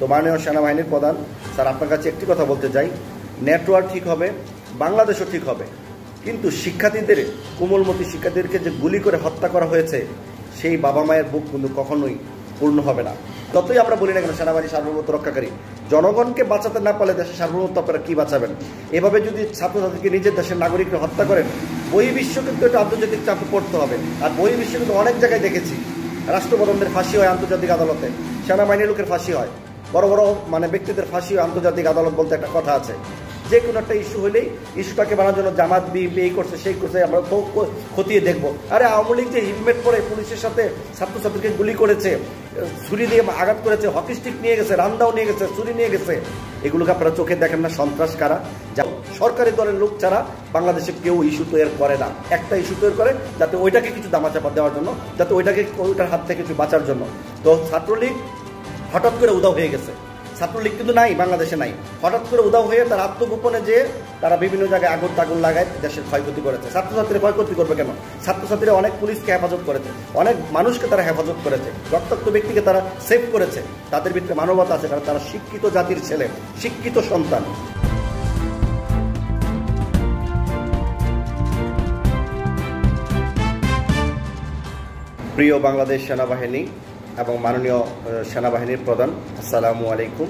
তো মাননীয় সেনাবাহিনীর প্রধান স্যার, আপনার কাছে একটি কথা বলতে চাই, নেটওয়ার্ক ঠিক হবে, বাংলাদেশও ঠিক হবে, কিন্তু শিক্ষার্থীদের, কোমলমতি শিক্ষার্থীদেরকে যে গুলি করে হত্যা করা হয়েছে, সেই বাবা মায়ের বুক কিন্তু কখনোই পূর্ণ হবে না। যতই আমরা বলি না কেন সেনাবাহিনী সার্বভৌমত্ব রক্ষাকারী, জনগণকে বাঁচাতে না পারলে দেশের সার্বভৌমত্ব আপনারা কী বাঁচাবেন? এভাবে যদি ছাত্রছাত্রীকে নিজের দেশের নাগরিকরা হত্যা করেন, বহির্বিশ্ব কিন্তু একটা আন্তর্জাতিক চাপে পড়তে হবে। আর বহির্বিশ্ব কিন্তু অনেক জায়গায় দেখেছি রাষ্ট্রপ্রধানদের ফাঁসি হয় আন্তর্জাতিক আদালতে, সেনাবাহিনীর লোকের ফাঁসি হয়, বড় বড় ব্যক্তিদের ফাঁসি হয় আন্তর্জাতিক আদালত বলতে একটা কথা আছে। যে কোনো একটা ইস্যু হলেই ইস্যুটাকে বানানোর জন্য জামাত বিএনপি এই করছে সেই করছে, আমরা তো খতিয়ে দেখবো। আরে আওয়ামী লীগ যে হেলমেট পরে পুলিশের সাথে ছাত্রছাত্রীকে গুলি করেছে, ছুরি দিয়ে আঘাত করেছে, হকি স্টিক নিয়ে গেছে, রান্দাও নিয়ে গেছে, ছুরি নিয়ে গেছে, এগুলোকে আপনারা চোখে দেখেন না? সন্ত্রাস কারা? যা সরকারি দলের লোক ছাড়া বাংলাদেশে কেউ ইস্যু তৈরি করে না। একটা ইস্যু তৈরি করে যাতে ওইটাকে কিছু দামাচাপা দেওয়ার জন্য, যাতে ওইটার হাত থেকে কিছু বাঁচার জন্য। তো ছাত্রলীগ হঠাৎ করে উধাও হয়ে গেছে, ছাত্রলীগ কিন্তু নাই, বাংলাদেশে নাই। হঠাৎ করে উধাও হয়ে তার আত্মগোপনে যে তারা বিভিন্ন জায়গায় আগুন টাগুন লাগায় দেশের ক্ষয়ক্ষতি করেছে। ছাত্রছাত্রীরা ক্ষয়ক্ষতি করবে কেন? ছাত্রছাত্রীরা অনেক পুলিশকে হেফাজত করেছে, অনেক মানুষকে তারা হেফাজত করেছে, রক্তাক্ত ব্যক্তিকে তারা সেভ করেছে। তাদের ভিতরে মানবতা আছে, কারণ তারা শিক্ষিত জাতির ছেলে, শিক্ষিত সন্তান। প্রিয় বাংলাদেশ সেনাবাহিনী এবং মাননীয় সেনাবাহিনীর প্রধান, আসসালামু আলাইকুম।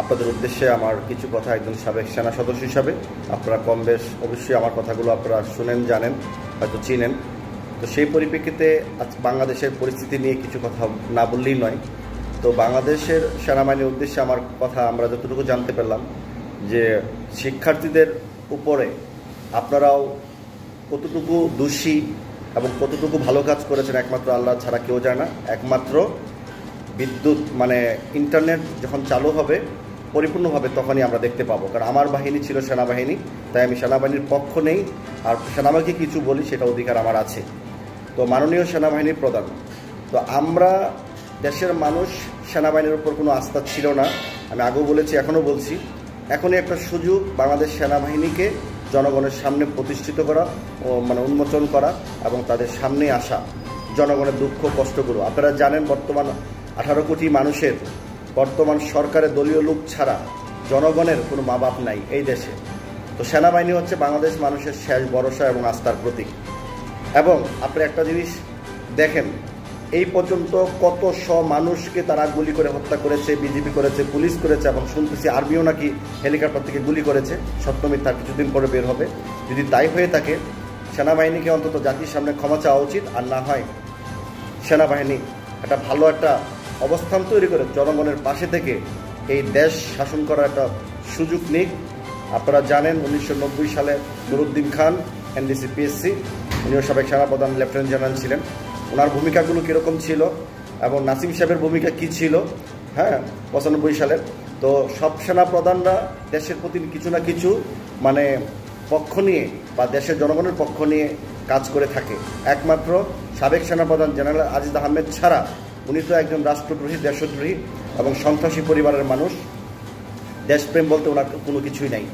আপনাদের উদ্দেশ্যে আমার কিছু কথা একজন সাবেক সেনা সদস্য হিসাবে, আপনারা কম বেশ অবশ্যই আমার কথাগুলো আপনারা শুনেন, জানেন, হয়তো চিনেন। তো সেই পরিপ্রেক্ষিতে আজ বাংলাদেশের পরিস্থিতি নিয়ে কিছু কথা না বললেই নয়। তো বাংলাদেশের সেনাবাহিনীর উদ্দেশ্যে আমার কথা, আমরা যতটুকু জানতে পারলাম যে শিক্ষার্থীদের উপরে আপনারাও কতটুকু দোষী এবং কতটুকু ভালো কাজ করেছেন একমাত্র আল্লাহ ছাড়া কেউ জানে না। একমাত্র বিদ্যুৎ ইন্টারনেট যখন চালু হবে পরিপূর্ণভাবে তখনই আমরা দেখতে পাবো। কারণ আমার বাহিনী ছিল সেনাবাহিনী, তাই আমি সেনাবাহিনীর পক্ষ নেই, আর সেনাবাহিনীকে কিছু বলি সেটা অধিকার আমার আছে। তো মাননীয় সেনাবাহিনীর প্রধান, তো আমরা দেশের মানুষ সেনাবাহিনীর উপর কোনো আস্থা ছিল না, আমি আগেও বলেছি, এখনও বলছি। এখনই একটা সুযোগ বাংলাদেশ সেনাবাহিনীকে জনগণের সামনে প্রতিষ্ঠিত করা ও উন্মোচন করা এবং তাদের সামনে আসা জনগণের দুঃখ কষ্টগুলো। আপনারা জানেন বর্তমান 18 কোটি মানুষের, বর্তমান সরকারের দলীয় লোক ছাড়া জনগণের কোনো মা বাপ নাই এই দেশে। তো সেনাবাহিনী হচ্ছে বাংলাদেশ মানুষের শেষ ভরসা এবং আস্থার প্রতীক। এবং আপনি একটা জিনিস দেখেন, এই পর্যন্ত কত মানুষকে তারা গুলি করে হত্যা করেছে, বিজেপি করেছে, পুলিশ করেছে, এবং শুনতেছি আর্মিও নাকি হেলিকপ্টার থেকে গুলি করেছে। সত্যমিথ্যা তার কিছুদিন পরে বের হবে। যদি তাই হয়ে থাকে, সেনাবাহিনীকে অন্তত জাতির সামনে ক্ষমা চাওয়া উচিত। আর না হয় সেনাবাহিনী একটা ভালো একটা অবস্থান তৈরি করে জনগণের পাশে থেকে এই দেশ শাসন করার একটা সুযোগ নিক। আপনারা জানেন 1990 সালে নুরুদ্দিন খান এনডিসি পিএসসি, উনিও সাবেক সেনাপ্রধান লেফটেন্যান্ট জেনারেল ছিলেন, ওনার ভূমিকাগুলো কীরকম ছিল এবং নাসিম সাহেবের ভূমিকা কী ছিল, 95 সালের। তো সব সেনাপ্রধানরা দেশের প্রতি কিছু না কিছু পক্ষ নিয়ে বা দেশের জনগণের পক্ষ নিয়ে কাজ করে থাকে। একমাত্র সাবেক সেনাপ্রধান জেনারেল আজিজ আহমেদ ছাড়া, উনি তো একজন রাষ্ট্রদ্রোহী, দেশদ্রোহী এবং সন্ত্রাসী পরিবারের মানুষ। দেশপ্রেম বলতে ওনার কোনো কিছুই নাই।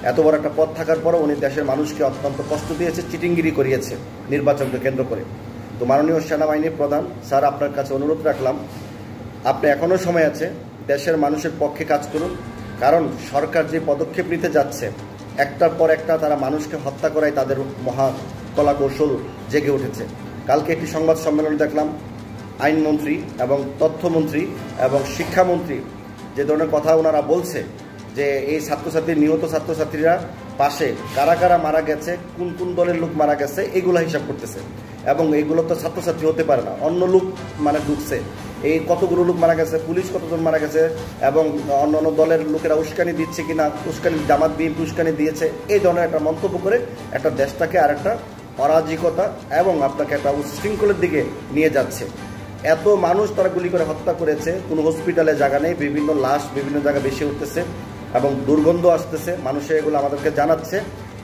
এত বড় একটা পদ থাকার পরও উনি দেশের মানুষকে অত্যন্ত কষ্ট দিয়েছে, চিটিংগিরি করিয়েছে নির্বাচনকে কেন্দ্র করে। তো মাননীয় সেনাবাহিনীর প্রধান স্যার, আপনার কাছে অনুরোধ রাখলাম, আপনি এখনও সময় আছে, দেশের মানুষের পক্ষে কাজ করুন। কারণ সরকার যে পদক্ষেপ নিতে যাচ্ছে, একটার পর একটা তারা মানুষকে হত্যা করায় তাদের মহা কলা কৌশল জেগে উঠেছে। কালকে একটি সংবাদ সম্মেলনে দেখলাম আইনমন্ত্রী এবং তথ্যমন্ত্রী এবং শিক্ষামন্ত্রী যে ধরনের কথা ওনারা বলছে, যে এই নিহত ছাত্রছাত্রীরা পাশে কারা কারা মারা গেছে, কোন কোন দলের লোক মারা গেছে, এগুলো হিসাব করতেছে। এবং এইগুলো তো ছাত্রছাত্রী হতে পারে না, অন্য লোক ঢুকছে। এই কতগুলো লোক মারা গেছে, পুলিশ কতজন মারা গেছে, এবং অন্য অন্য দলের লোকেরা উস্কানি দিচ্ছে কিনা, জামাত বিএনপি উস্কানি দিয়েছে, এই ধরনের একটা মন্তব্য করে একটা দেশটাকে আর একটা অরাজকতা এবং আপনাকে একটা উচ্ছৃঙ্খলের দিকে নিয়ে যাচ্ছে। এত মানুষ তারা গুলি করে হত্যা করেছে, কোনো হসপিটালে জায়গা নেই, বিভিন্ন লাশ বিভিন্ন জায়গায় বেশি উঠতেছে এবং দুর্গন্ধ আসতেছে, মানুষে এগুলো আমাদেরকে জানাচ্ছে।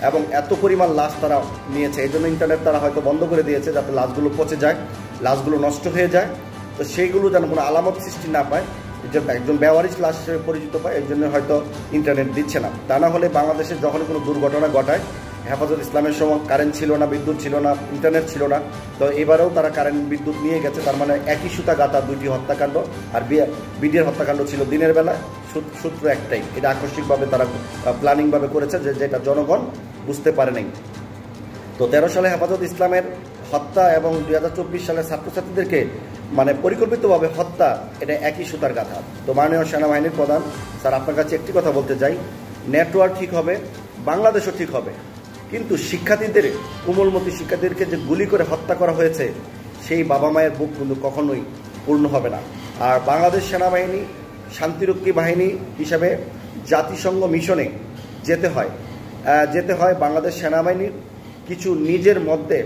এবং এত পরিমাণ লাশ তারা নিয়েছে, এই জন্য ইন্টারনেট তারা হয়তো বন্ধ করে দিয়েছে, যাতে লাশগুলো পচে যায়, লাশগুলো নষ্ট হয়ে যায়। তো সেইগুলো যেন কোনো আলামত সৃষ্টি না পায়, একজন বেওয়ারিশ লাশ হিসেবে পরিচিত পায়, এই জন্য হয়তো ইন্টারনেট দিচ্ছে না। তা না হলে বাংলাদেশে যখন কোনো দুর্ঘটনা ঘটায়, হেফাজত ইসলামের সময় কারেন্ট ছিল না, বিদ্যুৎ ছিল না, ইন্টারনেট ছিল না। তো এবারেও তারা কারেন্ট বিদ্যুৎ নিয়ে গেছে, তার মানে একই সুতা গাঁথা দুইটি হত্যাকাণ্ড। আর বিডিআর হত্যাকাণ্ড ছিল দিনের বেলা, সূত্র একটাই, এটা আকস্মিকভাবে তারা প্ল্যানিংভাবে করেছে, যেটা জনগণ বুঝতে পারে নাই। তো 13 সালে হেফাজত ইসলামের হত্যা এবং 2024 সালে ছাত্রছাত্রীদেরকে মানে পরিকল্পিতভাবে হত্যা, এটা একই সুতার গাঁথা। তো মাননীয় সেনাবাহিনীর প্রধান স্যার, আপনার কাছে একটি কথা বলতে চাই, নেটওয়ার্ক ঠিক হবে, বাংলাদেশও ঠিক হবে, কিন্তু শিক্ষার্থীদের, কোমলমতি শিক্ষার্থীদেরকে যে গুলি করে হত্যা করা হয়েছে, সেই বাবা মায়ের বুক কিন্তু কখনোই পূর্ণ হবে না। আর বাংলাদেশ সেনাবাহিনী শান্তিরক্ষী বাহিনী হিসাবে জাতিসংঘ মিশনে যেতে হয়। বাংলাদেশ সেনাবাহিনীর কিছু নিজের মধ্যে,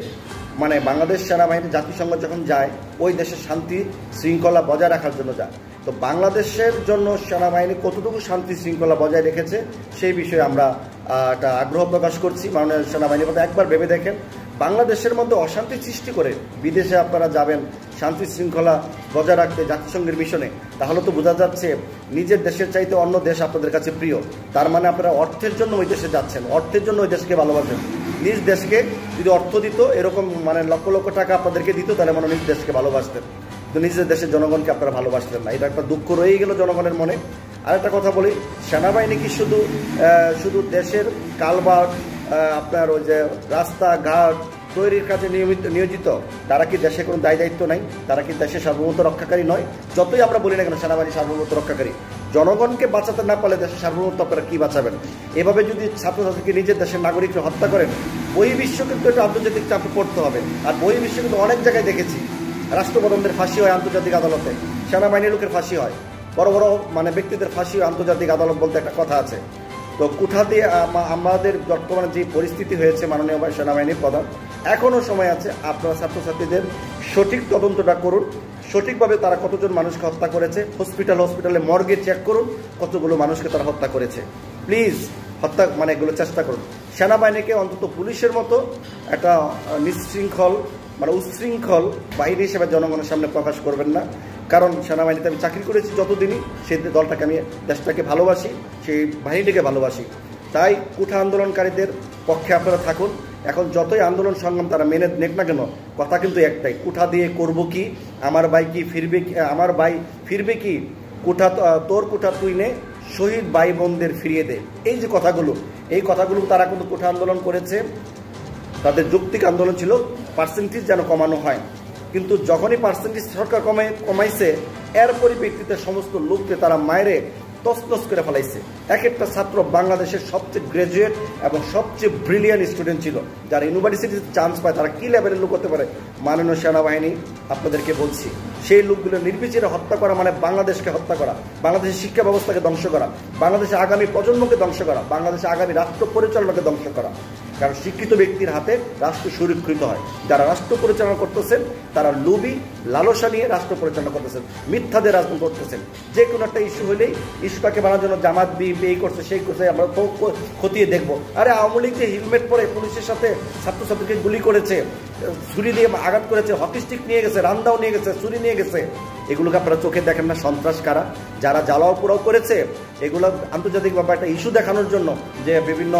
মানে বাংলাদেশ সেনাবাহিনী জাতিসংঘ যখন যায়, ওই দেশের শান্তি শৃঙ্খলা বজায় রাখার জন্য যায়। তো বাংলাদেশের জন্য সেনাবাহিনী কতটুকু শান্তি শৃঙ্খলা বজায় রেখেছে সেই বিষয়ে আমরা একটা আগ্রহ প্রকাশ করছি। মাননীয় সেনাবাহিনীর মধ্যে একবার ভেবে দেখেন, বাংলাদেশের মধ্যে অশান্তি সৃষ্টি করে বিদেশে আপনারা যাবেন শান্তি শৃঙ্খলা বজায় রাখতে জাতিসংঘের মিশনে, তাহলে তো বোঝা যাচ্ছে নিজের দেশের চাইতে অন্য দেশ আপনাদের কাছে প্রিয়। তার মানে আপনারা অর্থের জন্য ওই দেশে যাচ্ছেন, অর্থের জন্য ওই দেশকে ভালোবাসেন। নিজ দেশকে যদি অর্থ দিত, এরকম মানে লক্ষ লক্ষ টাকা আপনাদেরকে দিত, তাহলে মানে নিজ দেশকে ভালোবাসতেন, কিন্তু নিজের দেশের জনগণকে আপনারা ভালোবাসতেন না। এটা একটা দুঃখ রয়েই গেল জনগণের মনে। আরেকটা কথা বলি, সেনাবাহিনী কি শুধু দেশের কালভার্ট, আপনার ওই যে রাস্তাঘাট তৈরির কাজে নিয়োজিত? তারা কি দেশে কোনো দায়িত্ব নাই? তারা কি দেশের সার্বভৌমত্ব রক্ষাকারী নয়? যতই আমরা বলি না কেন সেনাবাহিনী সার্বভৌমত্ব রক্ষাকারী, জনগণকে বাঁচাতে না পারলে দেশের সার্বভৌমত্ব আপনারা কী বাঁচাবেন? এভাবে যদি ছাত্রছাত্রীকে নিজের দেশের নাগরিকরা হত্যা করেন, বহির্বিশ্ব কিন্তু একটু আন্তর্জাতিক চাপে পড়তে হবে। আর বহির্বিশ্ব কিন্তু অনেক জায়গায় দেখেছি, রাষ্ট্রপ্রধানদের ফাঁসি হয় আন্তর্জাতিক আদালতে, সেনাবাহিনীর লোকের ফাঁসি হয়, বড় বড় মানে ব্যক্তিদের ফাঁসি হয় আন্তর্জাতিক আদালত বলতে একটা কথা আছে। তো কুঠা দিয়ে আমাদের বর্তমানে যে পরিস্থিতি হয়েছে, মাননীয় সেনাবাহিনীর প্রধান, এখনও সময় আছে, আপনারা ছাত্রছাত্রীদের সঠিক তদন্তটা করুন, সঠিকভাবে তারা কতজন মানুষকে হত্যা করেছে, হসপিটালে মর্গে চেক করুন কতগুলো মানুষকে তারা হত্যা করেছে। প্লিজ হত্যা মানে এগুলো চেষ্টা করুন। সেনাবাহিনীকে অন্তত পুলিশের মতো একটা নিশৃঙ্খল মানে উচ্ছৃঙ্খল বাহিনী হিসেবে জনগণের সামনে প্রকাশ করবেন না। কারণ সেনাবাহিনীতে আমি চাকরি করেছি যতদিনই, সেই দলটাকে আমি, দেশটাকে ভালোবাসি, সেই বাহিনীটাকে ভালোবাসি। তাই কুঠা আন্দোলনকারীদের পক্ষে আপনারা থাকুন। এখন যতই আন্দোলন সংগ্রাম তারা মেনে নেক না কেন, কথা কিন্তু একটাই, কুঠা দিয়ে করব কি, আমার ভাই কি ফিরবে, আমার ভাই ফিরবে কি, কুঠা তোর কুঠা তুই নে, শহীদ ভাই বোনদের ফিরিয়ে দে। এই যে কথাগুলো, এই কথাগুলো তারা কিন্তু কুঠা আন্দোলন করেছে, তাদের যৌক্তিক আন্দোলন ছিল পার্সেন্টেজ যেন কমানো হয়। কিন্তু যখনই পার্সেন্টেজ সরকার কমাইছে, এর পরিপ্রেক্ষিতে সমস্ত লোককে তারা মায়েরে তছনছ করে ফেলাইছে। এক একটা ছাত্র বাংলাদেশের সবচেয়ে গ্রাজুয়েট এবং সবচেয়ে ব্রিলিয়ান্ট স্টুডেন্ট ছিল, যারা ইউনিভার্সিটিতে চান্স পায়, তারা কী লেভেলের লোক হতে পারে? মাননীয় সেনাবাহিনী আপনাদেরকে বলছি, সেই লোকগুলো নির্বিচারে হত্যা করা মানে বাংলাদেশকে হত্যা করা, বাংলাদেশের শিক্ষা ব্যবস্থাকে ধ্বংস করা, বাংলাদেশের আগামী প্রজন্মকে ধ্বংস করা, বাংলাদেশের আগামী রাষ্ট্র পরিচালনাকে ধ্বংস করা। কারণ শিক্ষিত ব্যক্তির হাতে রাষ্ট্র সুরক্ষিত হয়। যারা রাষ্ট্র পরিচালনা করতেছেন তারা লোভী, লালসা নিয়ে রাষ্ট্র পরিচালনা করতেছেন, মিথ্যাদের রাজনীতি করতেছেন। যে কোনো একটা ইস্যু হলেই ইস্যুটাকে বানানোর জন্য জামাত বিএনপি এই করছে সেই করছে, আমরা তো খতিয়ে দেখবো। আরে আওয়ামী লীগ যে হেলমেট পরে পুলিশের সাথে ছাত্রছাত্রীকে গুলি করেছে, ছুরি দিয়ে আঘাত করেছে, হকি স্টিক নিয়ে গেছে, রান্দাও নিয়ে গেছে, ছুরি নিয়ে গেছে, এগুলোকে আপনারা চোখে দেখেন না? সন্ত্রাস কারা? যারা জ্বালাও পোড়াও করেছে, এগুলো আন্তর্জাতিকভাবে একটা ইস্যু দেখানোর জন্য, যে বিভিন্ন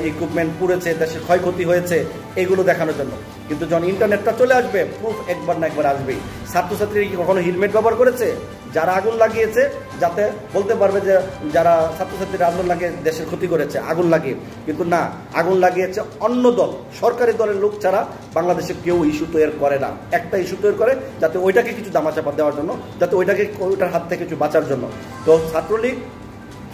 ইকুইপমেন্ট পুড়েছে, দেশের ক্ষয়ক্ষতি হয়েছে, এগুলো দেখানোর জন্য। কিন্তু যখন ইন্টারনেটটা চলে আসবে, প্রুফ একবার না একবার আসবেই। ছাত্রছাত্রীরা কি কখনো হেলমেট ব্যবহার করেছে? যারা আগুন লাগিয়েছে, যাতে বলতে পারবে যে যারা ছাত্রছাত্রীরা আগুন লাগিয়ে দেশের ক্ষতি করেছে আগুন লাগিয়ে, কিন্তু না, আগুন লাগিয়েছে অন্য দল, সরকারি দলের লোক ছাড়া বাংলাদেশে কেউ ইস্যু তৈরি করে না। একটা ইস্যু তৈরি করে যাতে ওইটাকে কিছু দামাচাপা দেওয়ার জন্য, যাতে ওইটার হাত থেকে কিছু বাঁচার জন্য। তো ছাত্রলীগ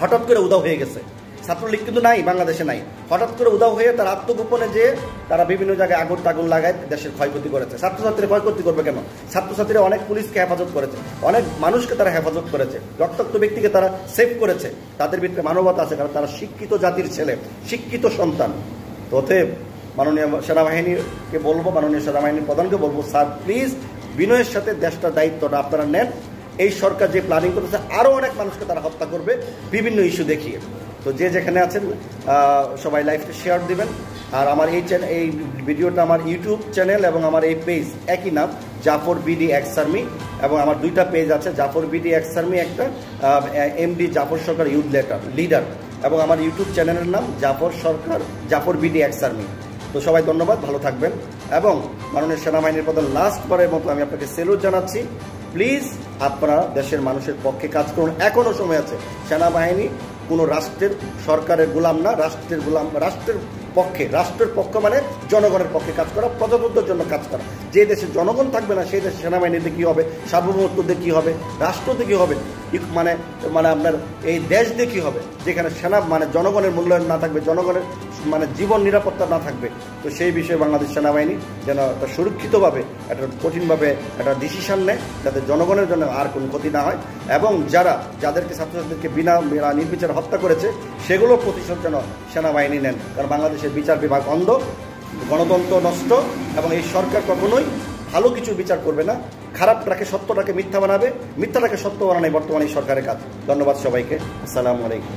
হঠাৎ করে উধাও হয়ে গেছে, ছাত্রলীগ কিন্তু নাই, বাংলাদেশে নাই। হঠাৎ করে উধাও হয়ে তারা আত্মগোপনে যে তারা বিভিন্ন জায়গায় আগুন লাগায় দেশের ক্ষয়ক্ষতি করেছে। ছাত্রছাত্রীরা ক্ষয়ক্ষতি করবে কেন? ছাত্রছাত্রীরা অনেক পুলিশকে হেফাজত করেছে, অনেক মানুষকে তারা হেফাজত করেছে, রক্তাক্ত ব্যক্তিকে তারা সেভ করেছে। তাদের ভিতরে মানবতা আছে, কারণ তারা শিক্ষিত জাতির ছেলে, শিক্ষিত সন্তান। তো অতএব মাননীয় সেনাবাহিনীকে বলবো, মাননীয় সেনাবাহিনীর প্রধানকে বলবো, স্যার প্লিজ বিনয়ের সাথে দেশটার দায়িত্বটা আপনারা নেন। এই সরকার যে প্ল্যানিং করেছে, আরও অনেক মানুষকে তারা হত্যা করবে বিভিন্ন ইস্যু দেখিয়ে। তো যে যেখানে আছেন সবাই লাইভটা শেয়ার দিবেন। আর আমার এই ভিডিওটা আমার ইউটিউব চ্যানেল এবং আমার এই পেজ একই নাম, জাফর বিডি এক্স আর্মি, এবং আমার দুইটা পেজ আছে, জাফর বিডি এক্স আর্মি একটা, এমডি জাফর সরকার ইউথ লিডার, এবং আমার ইউটিউব চ্যানেলের নাম জাফর সরকার, জাফর বিডি এক্স আর্মি। তো সবাই ধন্যবাদ, ভালো থাকবেন। এবং মাননীয় সেনাবাহিনীর প্রধান, লাস্টবারের মতো আমি আপনাকে সেলুট জানাচ্ছি। প্লিজ আপনারা দেশের মানুষের পক্ষে কাজ করুন, এখনও সময় আছে। সেনাবাহিনী কোনো রাষ্ট্রের সরকারের গোলাম না, রাষ্ট্রের গোলাম, রাষ্ট্রের পক্ষে, রাষ্ট্রের পক্ষ মানে জনগণের পক্ষে কাজ করা, প্রজাতন্ত্রের জন্য কাজ করা। যে দেশে জনগণ থাকবে না সেই দেশে সেনাবাহিনীতে কী হবে, সার্বভৌমত্বতে কী হবে, রাষ্ট্রতে কী হবে, মানে মানে আপনার এই দেশ দিয়ে কী হবে, যেখানে মানে জনগণের মূল্যায়ন না থাকবে, জনগণের মানে জীবন নিরাপত্তা না থাকবে। তো সেই বিষয়ে বাংলাদেশ সেনাবাহিনী যেন একটা সুরক্ষিতভাবে, একটা কঠিনভাবে একটা ডিসিশন নেয়, যাতে জনগণের জন্য আর কোনো ক্ষতি না হয়। এবং যাদেরকে ছাত্রছাত্রীদেরকে বিনা নির্বিচারে হত্যা করেছে সেগুলোর প্রতিশোধ যেন সেনাবাহিনী নেন। কারণ বাংলাদেশের বিচার বিভাগ অন্ধ, গণতন্ত্র নষ্ট, এবং এই সরকার কখনোই ভালো কিছু বিচার করবে না। খারাপটাকে, সত্যটাকে মিথ্যা বানাবে, মিথ্যাটাকে সত্য বানানোই বর্তমানে এই সরকারের কাজ। ধন্যবাদ সবাইকে। আসসালামু আলাইকুম।